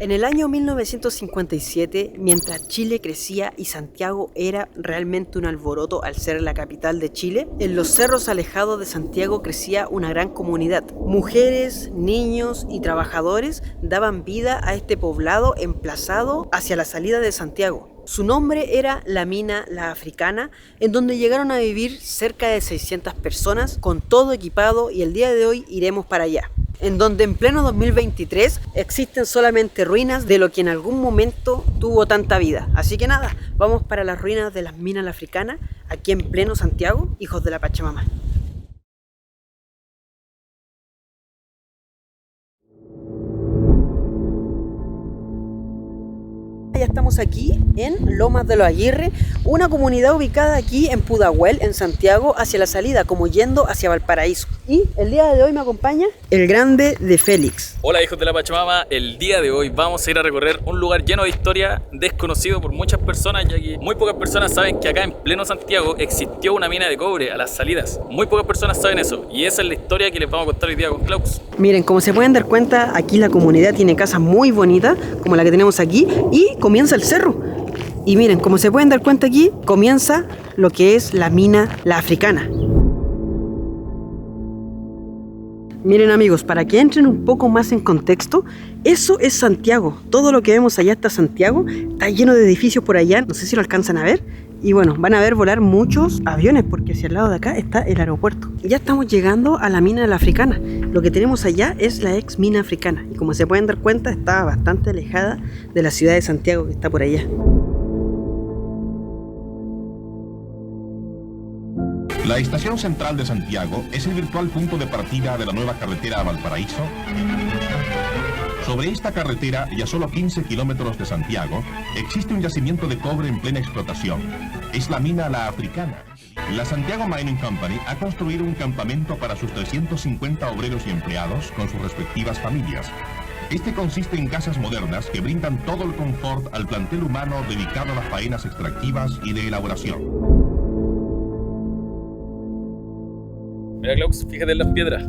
En el año 1957, mientras Chile crecía y Santiago era realmente un alboroto al ser la capital de Chile, en los cerros alejados de Santiago crecía una gran comunidad. Mujeres, niños y trabajadores daban vida a este poblado emplazado hacia la salida de Santiago. Su nombre era la mina La Africana, en donde llegaron a vivir cerca de 600 personas con todo equipado, y el día de hoy iremos para allá, en donde en pleno 2023 existen solamente ruinas de lo que en algún momento tuvo tanta vida. Así que nada, vamos para las ruinas de las minas La Africana, aquí en pleno Santiago, hijos de la Pachamama. Ya estamos aquí en Lomas de los Aguirre, una comunidad ubicada aquí en Pudahuel, en Santiago, hacia la salida, como yendo hacia Valparaíso. Y el día de hoy me acompaña el grande de Félix. Hola hijos de la Pachamama, el día de hoy vamos a ir a recorrer un lugar lleno de historia, desconocido por muchas personas, ya que muy pocas personas saben que acá en pleno Santiago existió una mina de cobre a las salidas. Muy pocas personas saben eso, y esa es la historia que les vamos a contar hoy día con Klaus. Miren, como se pueden dar cuenta, aquí la comunidad tiene casas muy bonitas, como la que tenemos aquí, y comienza el cerro. Y miren, como se pueden dar cuenta, aquí comienza lo que es la mina La Africana. Miren amigos, para que entren un poco más en contexto, eso es Santiago. Todo lo que vemos allá está Santiago, está lleno de edificios por allá, no sé si lo alcanzan a ver. Y bueno, van a ver volar muchos aviones porque hacia el lado de acá está el aeropuerto. Ya estamos llegando a la mina La Africana. Lo que tenemos allá es la ex mina africana. Y como se pueden dar cuenta, está bastante alejada de la ciudad de Santiago, que está por allá. La estación central de Santiago es el virtual punto de partida de la nueva carretera a Valparaíso. Sobre esta carretera, y a solo 15 kilómetros de Santiago, existe un yacimiento de cobre en plena explotación. Es la mina La Africana. La Santiago Mining Company ha construido un campamento para sus 350 obreros y empleados con sus respectivas familias. Este consiste en casas modernas que brindan todo el confort al plantel humano dedicado a las faenas extractivas y de elaboración. Mira Klaus, fíjate en las piedras.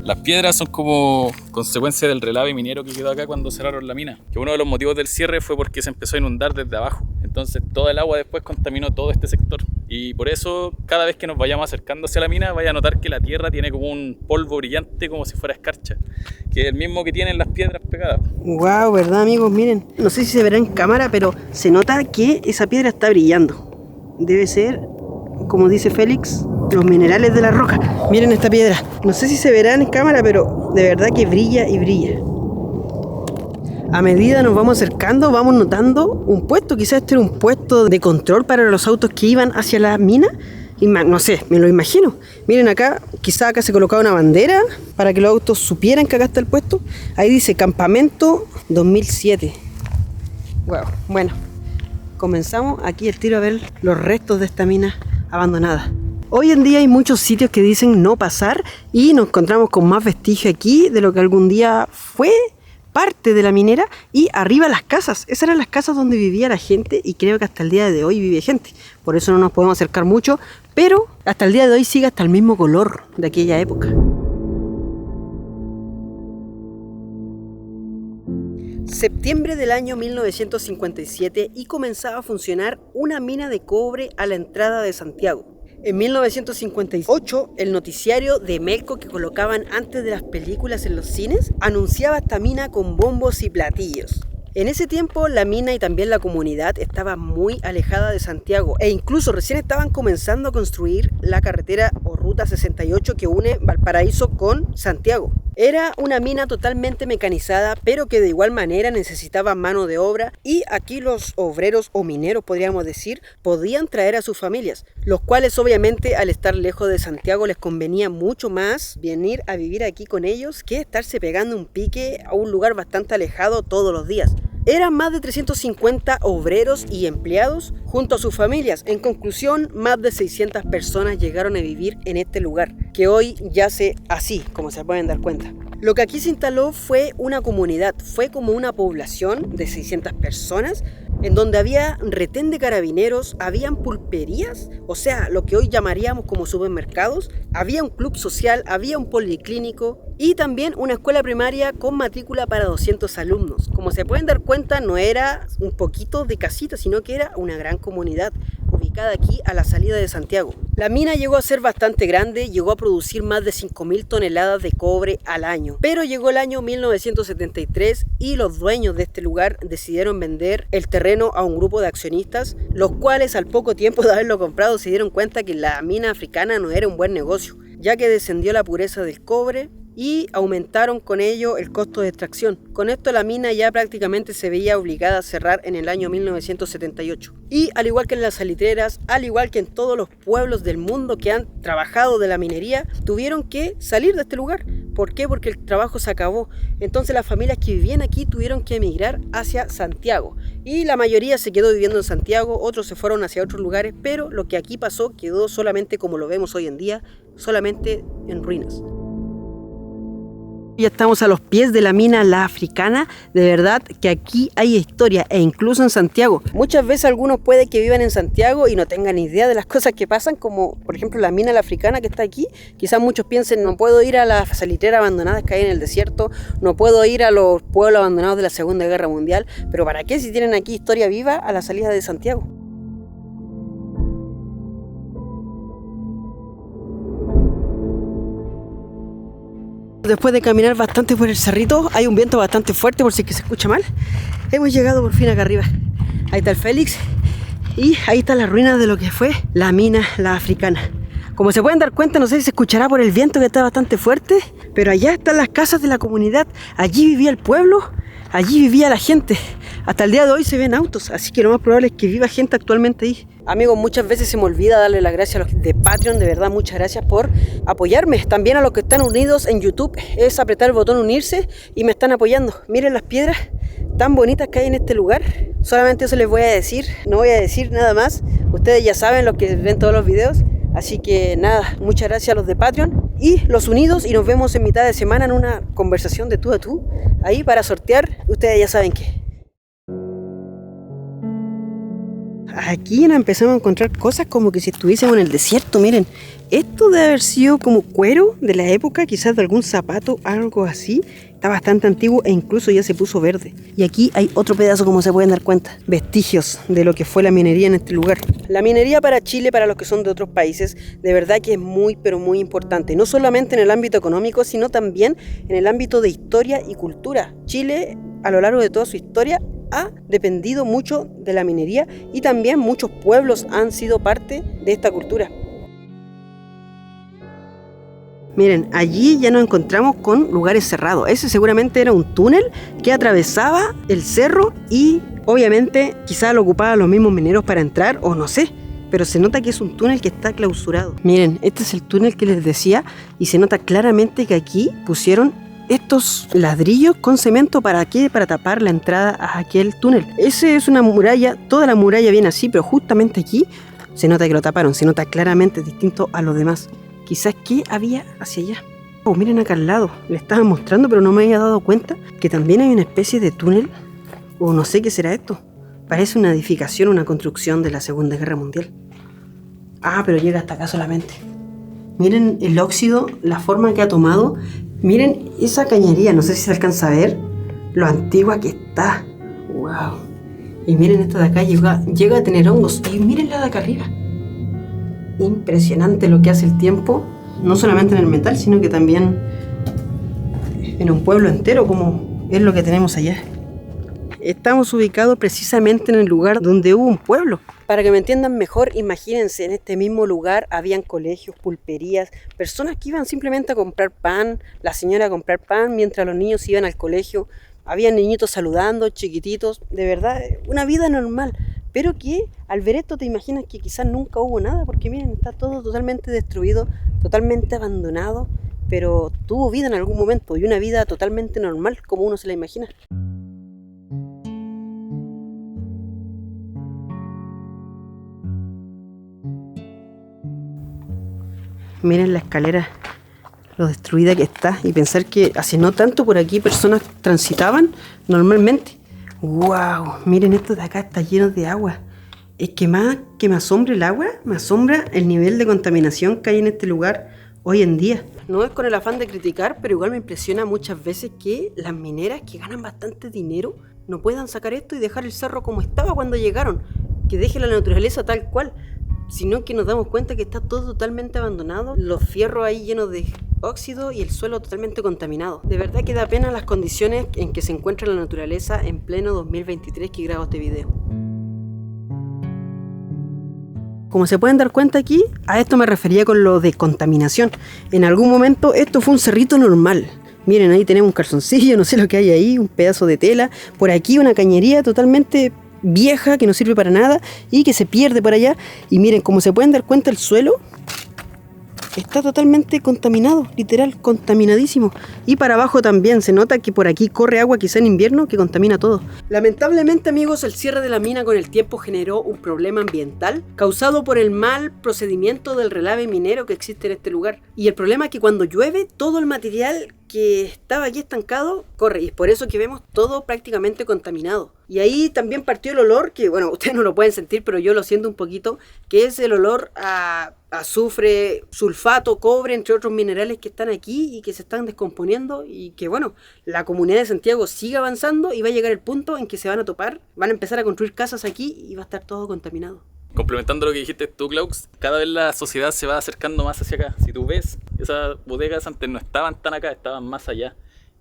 Las piedras son como consecuencia del relave minero que quedó acá cuando cerraron la mina. Que uno de los motivos del cierre fue porque se empezó a inundar desde abajo. Entonces todo el agua después contaminó todo este sector. Y por eso cada vez que nos vayamos acercando hacia la mina, vaya a notar que la tierra tiene como un polvo brillante, como si fuera escarcha, que es el mismo que tienen las piedras pegadas. Wow, ¿verdad amigos? Miren, no sé si se verá en cámara, pero se nota que esa piedra está brillando. Debe ser, como dice Félix, los minerales de la roca. Miren esta piedra. No sé si se verá en cámara, pero de verdad que brilla y brilla. A medida nos vamos acercando, vamos notando un puesto. Quizás este era un puesto de control para los autos que iban hacia la mina. Y no sé, me lo imagino. Miren acá, quizás acá se colocaba una bandera para que los autos supieran que acá está el puesto. Ahí dice Campamento 2007. Wow, bueno. Comenzamos aquí el tiro a ver los restos de esta mina abandonada. Hoy en día hay muchos sitios que dicen no pasar y nos encontramos con más vestigio aquí de lo que algún día fue parte de la minera. Y arriba las casas, esas eran las casas donde vivía la gente, y creo que hasta el día de hoy vive gente. Por eso no nos podemos acercar mucho, pero hasta el día de hoy sigue hasta el mismo color de aquella época. Septiembre del año 1957 y comenzaba a funcionar una mina de cobre a la entrada de Santiago. En 1958, el noticiario de Melco que colocaban antes de las películas en los cines anunciaba esta mina con bombos y platillos. En ese tiempo la mina y también la comunidad estaba muy alejada de Santiago, e incluso recién estaban comenzando a construir la carretera o ruta 68 que une Valparaíso con Santiago. Era una mina totalmente mecanizada, pero que de igual manera necesitaba mano de obra, y aquí los obreros o mineros, podríamos decir, podían traer a sus familias, los cuales obviamente al estar lejos de Santiago les convenía mucho más venir a vivir aquí con ellos que estarse pegando un pique a un lugar bastante alejado todos los días. Eran más de 350 obreros y empleados junto a sus familias. En conclusión, más de 600 personas llegaron a vivir en este lugar, que hoy yace así, como se pueden dar cuenta. Lo que aquí se instaló fue una comunidad, fue como una población de 600 personas, en donde había retén de carabineros, habían pulperías, o sea, lo que hoy llamaríamos como supermercados, había un club social, había un policlínico y también una escuela primaria con matrícula para 200 alumnos. Como se pueden dar cuenta, no era un poquito de casita, sino que era una gran comunidad ubicada aquí a la salida de Santiago. La mina llegó a ser bastante grande, llegó a producir más de 5.000 toneladas de cobre al año, pero llegó el año 1973 y los dueños de este lugar decidieron vender el terreno a un grupo de accionistas, los cuales al poco tiempo de haberlo comprado se dieron cuenta que la mina africana no era un buen negocio, ya que descendió la pureza del cobre y aumentaron con ello el costo de extracción. Con esto la mina ya prácticamente se veía obligada a cerrar en el año 1978. Y al igual que en las salitreras, al igual que en todos los pueblos del mundo que han trabajado de la minería, tuvieron que salir de este lugar. ¿Por qué? Porque el trabajo se acabó. Entonces las familias que vivían aquí tuvieron que emigrar hacia Santiago. Y la mayoría se quedó viviendo en Santiago, otros se fueron hacia otros lugares, pero lo que aquí pasó quedó solamente como lo vemos hoy en día, solamente en ruinas. Ya estamos a los pies de la mina La Africana. De verdad que aquí hay historia, e incluso en Santiago. Muchas veces algunos puede que vivan en Santiago y no tengan idea de las cosas que pasan, como por ejemplo la mina La Africana que está aquí. Quizás muchos piensen, no puedo ir a las salitreras abandonadas que hay en el desierto, no puedo ir a los pueblos abandonados de la Segunda Guerra Mundial, pero ¿para qué si tienen aquí historia viva a la salida de Santiago? Después de caminar bastante por el cerrito, hay un viento bastante fuerte por si es que se escucha mal. Hemos llegado por fin acá arriba. Ahí está el Félix y ahí están las ruinas de lo que fue la mina La Africana. Como se pueden dar cuenta, no sé si se escuchará por el viento que está bastante fuerte, pero allá están las casas de la comunidad. Allí vivía el pueblo, allí vivía la gente. Hasta el día de hoy se ven autos, así que lo más probable es que viva gente actualmente ahí. Amigos, muchas veces se me olvida darle las gracias a los de Patreon, de verdad muchas gracias por apoyarme. También a los que están unidos en YouTube, es apretar el botón unirse y me están apoyando. Miren las piedras tan bonitas que hay en este lugar. Solamente eso les voy a decir, no voy a decir nada más. Ustedes ya saben lo que ven todos los videos. Así que nada, muchas gracias a los de Patreon y los unidos, y nos vemos en mitad de semana en una conversación de tú a tú, ahí para sortear, ustedes ya saben qué. Aquí nos empezamos a encontrar cosas como que si estuviésemos en el desierto. Miren, esto debe haber sido como cuero de la época, quizás de algún zapato, algo así. Está bastante antiguo e incluso ya se puso verde. Y aquí hay otro pedazo, como se pueden dar cuenta, vestigios de lo que fue la minería en este lugar. La minería para Chile, para los que son de otros países, de verdad que es muy, pero muy importante. No solamente en el ámbito económico, sino también en el ámbito de historia y cultura. Chile, a lo largo de toda su historia, ha dependido mucho de la minería y también muchos pueblos han sido parte de esta cultura. Miren, allí ya nos encontramos con lugares cerrados. Ese seguramente era un túnel que atravesaba el cerro y obviamente quizás lo ocupaban los mismos mineros para entrar, o no sé, pero se nota que es un túnel que está clausurado. Miren, este es el túnel que les decía y se nota claramente que aquí pusieron estos ladrillos con cemento. ¿Para qué? Para tapar la entrada a aquel túnel. Ese es una muralla, toda la muralla viene así, pero justamente aquí se nota que lo taparon, se nota claramente distinto a los demás. Quizás ¿qué había hacia allá? Oh, miren acá al lado, le estaba mostrando, pero no me había dado cuenta que también hay una especie de túnel, o no sé qué será esto. Parece una edificación, una construcción de la Segunda Guerra Mundial. Ah, pero llega hasta acá solamente. Miren el óxido, la forma que ha tomado. Miren esa cañería, no sé si se alcanza a ver lo antigua que está. Wow. Y miren esta de acá, llega a tener hongos. Y miren la de acá arriba. Impresionante lo que hace el tiempo, no solamente en el metal, sino que también en un pueblo entero, como es lo que tenemos allá. Estamos ubicados precisamente en el lugar donde hubo un pueblo. Para que me entiendan mejor, imagínense, en este mismo lugar habían colegios, pulperías, personas que iban simplemente a comprar pan, la señora a comprar pan mientras los niños iban al colegio. Había niñitos saludando, chiquititos, de verdad, una vida normal. Pero que al ver esto te imaginas que quizás nunca hubo nada, porque miren, está todo totalmente destruido, totalmente abandonado, pero tuvo vida en algún momento y una vida totalmente normal como uno se la imagina. Miren la escalera, lo destruida que está, y pensar que hace no tanto por aquí personas transitaban normalmente. ¡Wow! Miren, esto de acá está lleno de agua. Es que más que me asombra el agua, me asombra el nivel de contaminación que hay en este lugar hoy en día. No es con el afán de criticar, pero igual me impresiona muchas veces que las mineras que ganan bastante dinero no puedan sacar esto y dejar el cerro como estaba cuando llegaron. Que deje la naturaleza tal cual, sino que nos damos cuenta que está todo totalmente abandonado, los fierros ahí llenos de óxido y el suelo totalmente contaminado. De verdad que da pena las condiciones en que se encuentra la naturaleza en pleno 2023 que grabo este video. Como se pueden dar cuenta aquí, a esto me refería con lo de contaminación. En algún momento esto fue un cerrito normal. Miren, ahí tenemos un calzoncillo, no sé lo que hay ahí, un pedazo de tela. Por aquí una cañería totalmente vieja que no sirve para nada y que se pierde por allá. Y miren, como se pueden dar cuenta, el suelo está totalmente contaminado, literal, contaminadísimo. Y para abajo también se nota que por aquí corre agua, quizá en invierno, que contamina todo. Lamentablemente, amigos, el cierre de la mina con el tiempo generó un problema ambiental causado por el mal procedimiento del relave minero que existe en este lugar. Y el problema es que cuando llueve, todo el material que estaba aquí estancado corre, y es por eso que vemos todo prácticamente contaminado. Y ahí también partió el olor, que bueno, ustedes no lo pueden sentir, pero yo lo siento un poquito, que es el olor a azufre, sulfato, cobre, entre otros minerales que están aquí y que se están descomponiendo, y que bueno, la comunidad de Santiago sigue avanzando y va a llegar el punto en que se van a topar, van a empezar a construir casas aquí y va a estar todo contaminado. Complementando lo que dijiste tú, Klaus, cada vez la sociedad se va acercando más hacia acá. Si tú ves, esas bodegas antes no estaban tan acá, estaban más allá.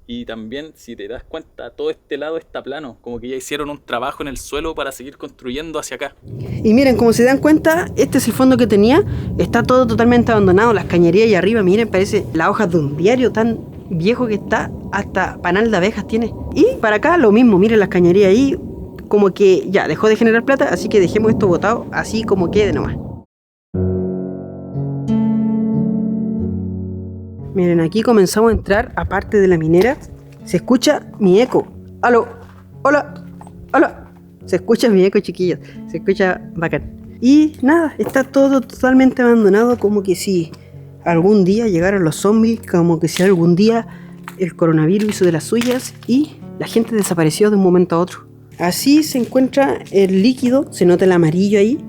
Y también, si te das cuenta, todo este lado está plano, como que ya hicieron un trabajo en el suelo para seguir construyendo hacia acá. Y miren, como se dan cuenta, este es el fondo que tenía, está todo totalmente abandonado, las cañerías ahí arriba, miren, parece las hojas de un diario tan viejo que está, hasta panal de abejas tiene. Y para acá lo mismo, miren las cañerías ahí, como que ya dejó de generar plata, así que dejemos esto botado así como quede nomás. Miren, aquí comenzamos a entrar a parte de la minera. Se escucha mi eco. ¡Aló! ¡Hola! ¡Hola! Se escucha mi eco, chiquillos. Se escucha bacán. Y nada, está todo totalmente abandonado, como que si algún día llegaran los zombies, como que si algún día el coronavirus hizo de las suyas y la gente desapareció de un momento a otro. Así se encuentra el líquido, se nota el amarillo ahí,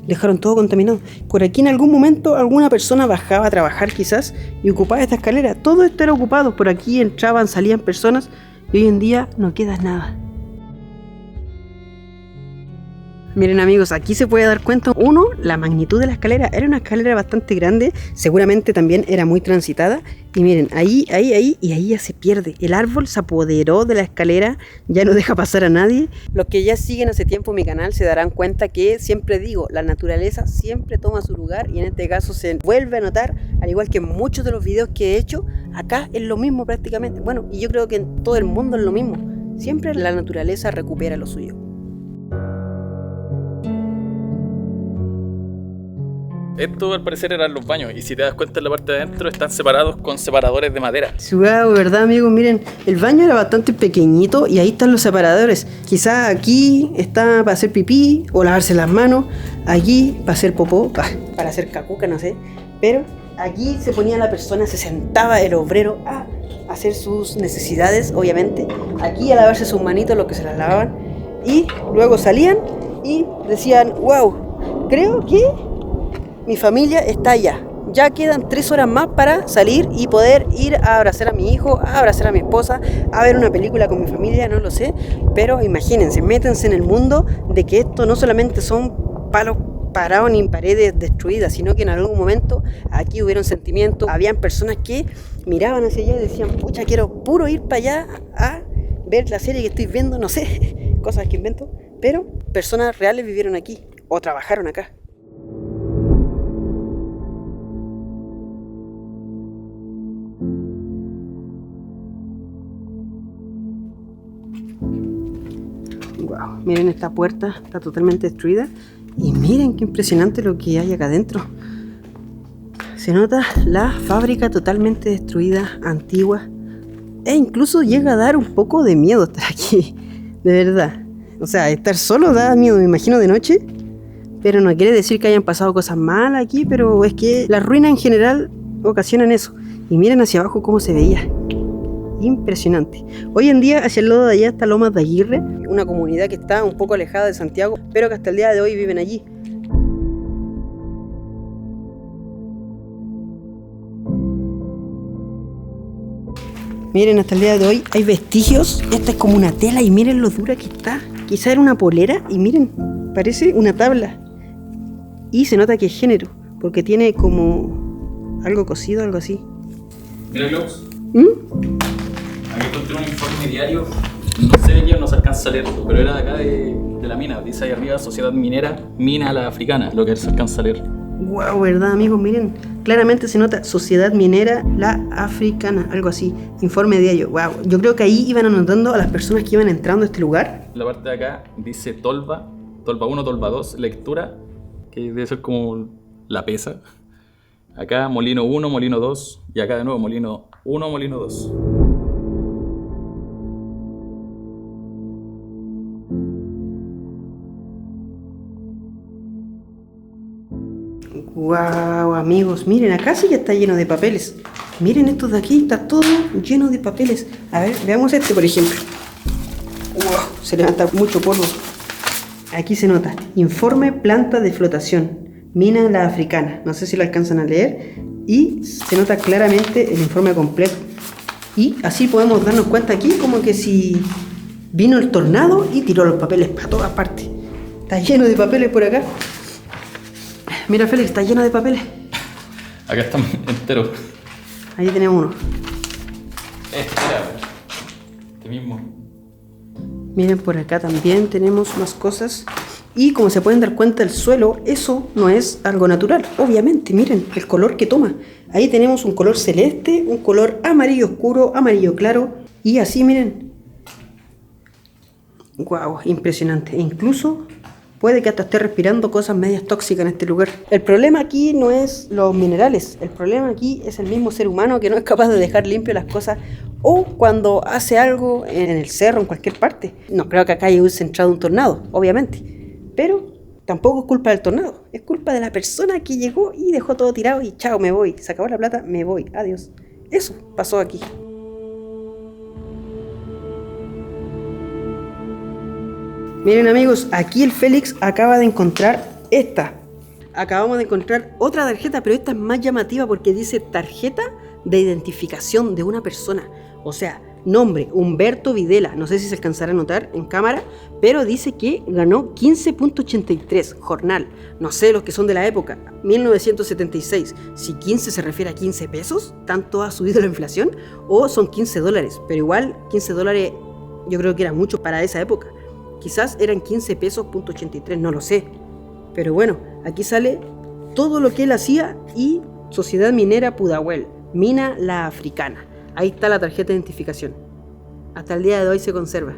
dejaron todo contaminado. Por aquí en algún momento alguna persona bajaba a trabajar quizás y ocupaba esta escalera. Todo esto era ocupado, por aquí entraban, salían personas y hoy en día no queda nada. Miren, amigos, aquí se puede dar cuenta, uno, la magnitud de la escalera. Era una escalera bastante grande, seguramente también era muy transitada. Y miren, ahí y ahí ya se pierde. El árbol se apoderó de la escalera, ya no deja pasar a nadie. Los que ya siguen hace tiempo mi canal se darán cuenta que siempre digo, la naturaleza siempre toma su lugar y en este caso se vuelve a notar, al igual que en muchos de los videos que he hecho, acá es lo mismo prácticamente. Bueno, y yo creo que en todo el mundo es lo mismo. Siempre la naturaleza recupera lo suyo. Esto al parecer eran los baños y si te das cuenta en la parte de adentro están separados con separadores de madera. Wow, ¿verdad, amigos? Miren, el baño era bastante pequeñito y ahí están los separadores. Quizá aquí está para hacer pipí o lavarse las manos, aquí para hacer popó, para hacer cacuca, no sé. Pero aquí se ponía la persona, se sentaba el obrero a hacer sus necesidades, obviamente. Aquí a lavarse sus manitos, lo que se las lavaban. Y luego salían y decían, wow, creo que mi familia está allá. Ya quedan 3 horas más para salir y poder ir a abrazar a mi hijo, a abrazar a mi esposa, a ver una película con mi familia, no lo sé. Pero imagínense, métanse en el mundo de que esto no solamente son palos parados ni paredes destruidas, sino que en algún momento aquí hubieron sentimientos. Habían personas que miraban hacia allá y decían, pucha, quiero puro ir para allá a ver la serie que estoy viendo, no sé, cosas que invento. Pero personas reales vivieron aquí o trabajaron acá. Wow, miren, esta puerta está totalmente destruida y miren qué impresionante lo que hay acá adentro. Se nota la fábrica totalmente destruida, antigua, e incluso llega a dar un poco de miedo estar aquí, de verdad. O sea, estar solo da miedo, me imagino, de noche, pero no quiere decir que hayan pasado cosas malas aquí, pero es que las ruinas en general ocasionan eso. Y miren hacia abajo cómo se veía. Impresionante. Hoy en día hacia el lado de allá está Lomas de Aguirre, una comunidad que está un poco alejada de Santiago, pero que hasta el día de hoy viven allí. Miren, hasta el día de hoy hay vestigios. Esta es como una tela y miren lo dura que está. Quizá era una polera y miren, parece una tabla. Y se nota que es género, porque tiene como algo cosido, algo así. Mira, Klaus. Aquí encontré un informe diario. No sé de quién, no se alcanza a leer, pero era de acá de la mina. Dice ahí arriba, Sociedad Minera, Mina La Africana, lo que se alcanza a leer. Wow, ¿verdad, amigos? Miren, claramente se nota Sociedad Minera La Africana, algo así. Informe diario. Wow, yo creo que ahí iban anotando a las personas que iban entrando a este lugar. La parte de acá dice Tolva 1, Tolva 2, lectura, que debe ser como la pesa. Acá Molino 1, Molino 2, y acá de nuevo Molino 1, Molino 2. Wow, amigos, miren, acá sí que está lleno de papeles. Miren estos de aquí, está todo lleno de papeles. A ver, veamos este, por ejemplo. Wow, se levanta mucho polvo. Aquí se nota, informe planta de flotación, Mina La Africana. No sé si lo alcanzan a leer. Y se nota claramente el informe completo. Y así podemos darnos cuenta aquí como que si vino el tornado y tiró los papeles para todas partes. Está lleno de papeles por acá. Mira, Félix, está lleno de papeles. Acá están enteros. Ahí tenemos uno. Este mismo. Miren, por acá también tenemos más cosas. Y como se pueden dar cuenta, el suelo, eso no es algo natural. Obviamente, miren el color que toma. Ahí tenemos un color celeste, un color amarillo oscuro, amarillo claro. Y así, miren. Wow, impresionante. E incluso puede que hasta esté respirando cosas medias tóxicas en este lugar. El problema aquí no es los minerales. El problema aquí es el mismo ser humano que no es capaz de dejar limpio las cosas. O cuando hace algo en el cerro, en cualquier parte. No creo que acá haya entrado un tornado, obviamente. Pero tampoco es culpa del tornado. Es culpa de la persona que llegó y dejó todo tirado y chao, me voy. Se acabó la plata, me voy. Adiós. Eso pasó aquí. Miren, amigos, aquí el Félix acaba de encontrar esta. Acabamos de encontrar otra tarjeta, pero esta es más llamativa porque dice tarjeta de identificación de una persona. O sea, nombre, Humberto Videla. No sé si se alcanzará a notar en cámara, pero dice que ganó 15.83 jornal. No sé los que son de la época, 1976. Si 15 se refiere a 15 pesos, ¿tanto ha subido la inflación? O son 15 dólares, pero igual 15 dólares yo creo que era mucho para esa época. Quizás eran 15 pesos, .83, no lo sé. Pero bueno, aquí sale todo lo que él hacía y Sociedad Minera Pudahuel, Mina La Africana. Ahí está la tarjeta de identificación. Hasta el día de hoy se conserva.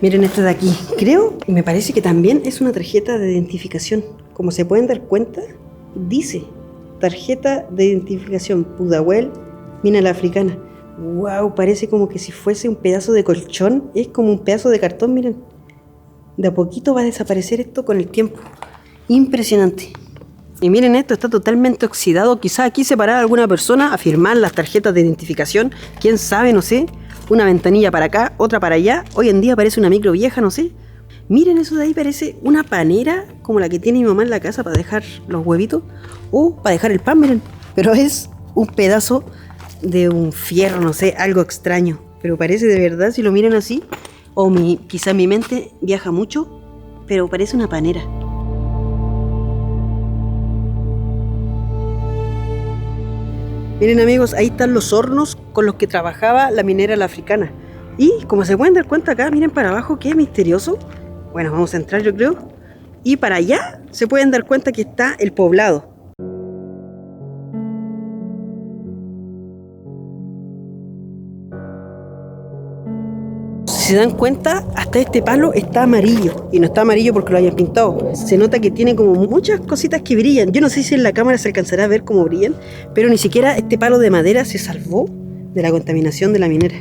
Miren esta de aquí. Creo y me parece que también es una tarjeta de identificación. Como se pueden dar cuenta, dice tarjeta de identificación Pudahuel, Mina La Africana. Wow, parece como que si fuese un pedazo de colchón. Es como un pedazo de cartón, miren. De a poquito va a desaparecer esto con el tiempo. Impresionante. Y miren esto, está totalmente oxidado. Quizá aquí se parara alguna persona a firmar las tarjetas de identificación. Quién sabe, no sé. Una ventanilla para acá, otra para allá. Hoy en día parece una micro vieja, no sé. Miren eso de ahí, parece una panera como la que tiene mi mamá en la casa para dejar los huevitos. O para dejar el pan, miren. Pero es un pedazo de un fierro, no sé, algo extraño. Pero parece de verdad, si lo miran así. O quizá mi mente viaja mucho, pero parece una panera. Miren, amigos, ahí están los hornos con los que trabajaba la minera La Africana. Y como se pueden dar cuenta acá, miren para abajo, qué misterioso. Bueno, vamos a entrar, yo creo. Y para allá se pueden dar cuenta que está el poblado. Si se dan cuenta, hasta este palo está amarillo. Y no está amarillo porque lo hayan pintado. Se nota que tiene como muchas cositas que brillan. Yo no sé si en la cámara se alcanzará a ver cómo brillan, pero ni siquiera este palo de madera se salvó de la contaminación de la minera.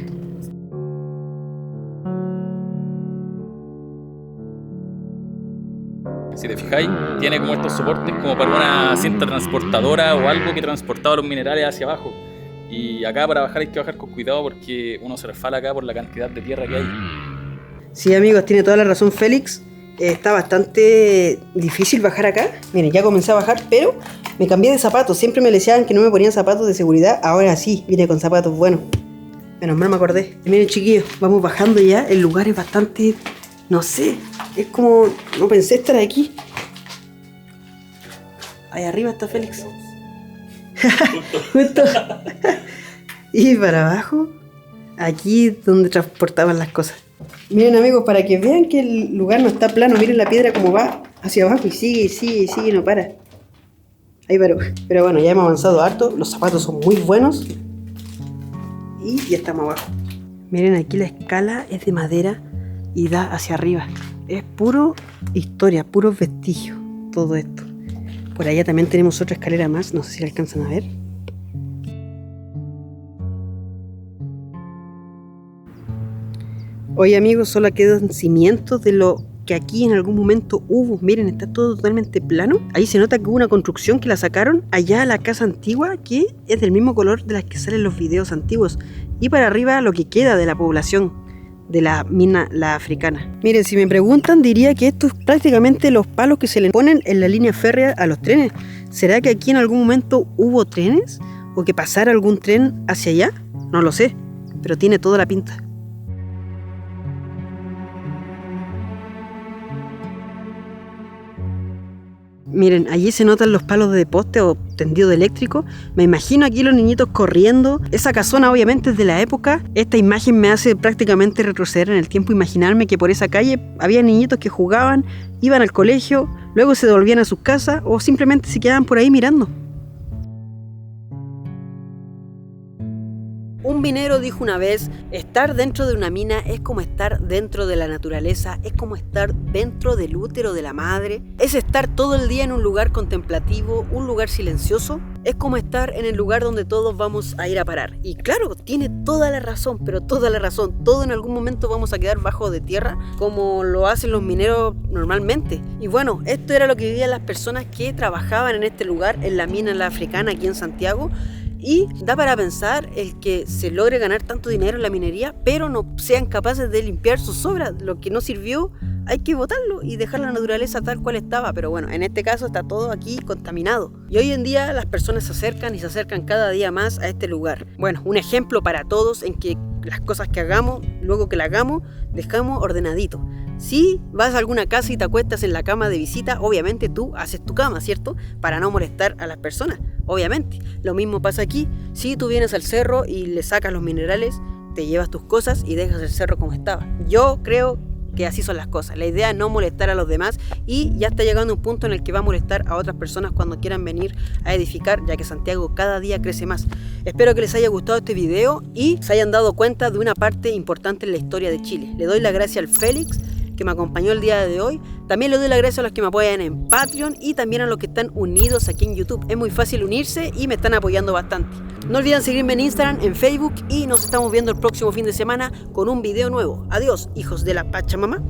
Si te fijáis, tiene como estos soportes como para una cinta transportadora o algo que transportaba los minerales hacia abajo. Y acá para bajar hay que bajar con cuidado porque uno se resbala acá por la cantidad de tierra que hay. Sí, amigos, tiene toda la razón Félix. Está bastante difícil bajar acá. Miren, ya comencé a bajar, pero me cambié de zapatos. Siempre me decían que no me ponían zapatos de seguridad. Ahora sí, vine con zapatos buenos. Menos mal me acordé. Y miren, chiquillos, vamos bajando ya. El lugar es bastante... no sé, es como... no pensé estar aquí. Ahí arriba está Félix. Justo. Y para abajo, aquí donde transportaban las cosas. Miren, amigos, para que vean que el lugar no está plano, miren la piedra como va hacia abajo y sigue, no para. Ahí paró. Pero bueno, ya hemos avanzado harto, los zapatos son muy buenos y ya estamos abajo. Miren, aquí la escala es de madera y da hacia arriba. Es puro historia, puros vestigios, todo esto. Por allá también tenemos otra escalera más, no sé si la alcanzan a ver. Hoy, amigos, solo quedan cimientos de lo que aquí en algún momento hubo. Miren, está todo totalmente plano. Ahí se nota que hubo una construcción que la sacaron allá a la casa antigua, que es del mismo color de las que salen los videos antiguos. Y para arriba lo que queda de la población de la mina La Africana. Miren, si me preguntan, diría que esto es prácticamente los palos que se le ponen en la línea férrea a los trenes. ¿Será que aquí en algún momento hubo trenes? ¿O que pasara algún tren hacia allá? No lo sé, pero tiene toda la pinta. Miren, allí se notan los palos de poste o tendido eléctrico. Me imagino aquí los niñitos corriendo. Esa casona obviamente es de la época. Esta imagen me hace prácticamente retroceder en el tiempo. Imaginarme que por esa calle había niñitos que jugaban, iban al colegio, luego se devolvían a sus casas o simplemente se quedaban por ahí mirando. Un minero dijo una vez, estar dentro de una mina es como estar dentro de la naturaleza, es como estar dentro del útero de la madre, es estar todo el día en un lugar contemplativo, un lugar silencioso, es como estar en el lugar donde todos vamos a ir a parar. Y claro, tiene toda la razón, pero toda la razón, todo en algún momento vamos a quedar bajo de tierra, como lo hacen los mineros normalmente. Y bueno, esto era lo que vivían las personas que trabajaban en este lugar, en la mina La Africana, aquí en Santiago. Y da para pensar el que se logre ganar tanto dinero en la minería, pero no sean capaces de limpiar sus sobras. Lo que no sirvió hay que botarlo y dejar la naturaleza tal cual estaba. Pero bueno, en este caso está todo aquí contaminado. Y hoy en día las personas se acercan y se acercan cada día más a este lugar. Bueno, un ejemplo para todos en que las cosas que hagamos, luego que las hagamos, dejamos ordenadito. Si vas a alguna casa y te acuestas en la cama de visita, obviamente tú haces tu cama, ¿cierto? Para no molestar a las personas, obviamente. Lo mismo pasa aquí. Si tú vienes al cerro y le sacas los minerales, te llevas tus cosas y dejas el cerro como estaba. Yo creo que así son las cosas. La idea es no molestar a los demás y ya está llegando un punto en el que va a molestar a otras personas cuando quieran venir a edificar, ya que Santiago cada día crece más. Espero que les haya gustado este video y se hayan dado cuenta de una parte importante en la historia de Chile. Le doy las gracias al Félix, que me acompañó el día de hoy. También le doy las gracias a los que me apoyan en Patreon y también a los que están unidos aquí en YouTube. Es muy fácil unirse y me están apoyando bastante. No olviden seguirme en Instagram, en Facebook y nos estamos viendo el próximo fin de semana con un video nuevo. Adiós, hijos de la Pachamama.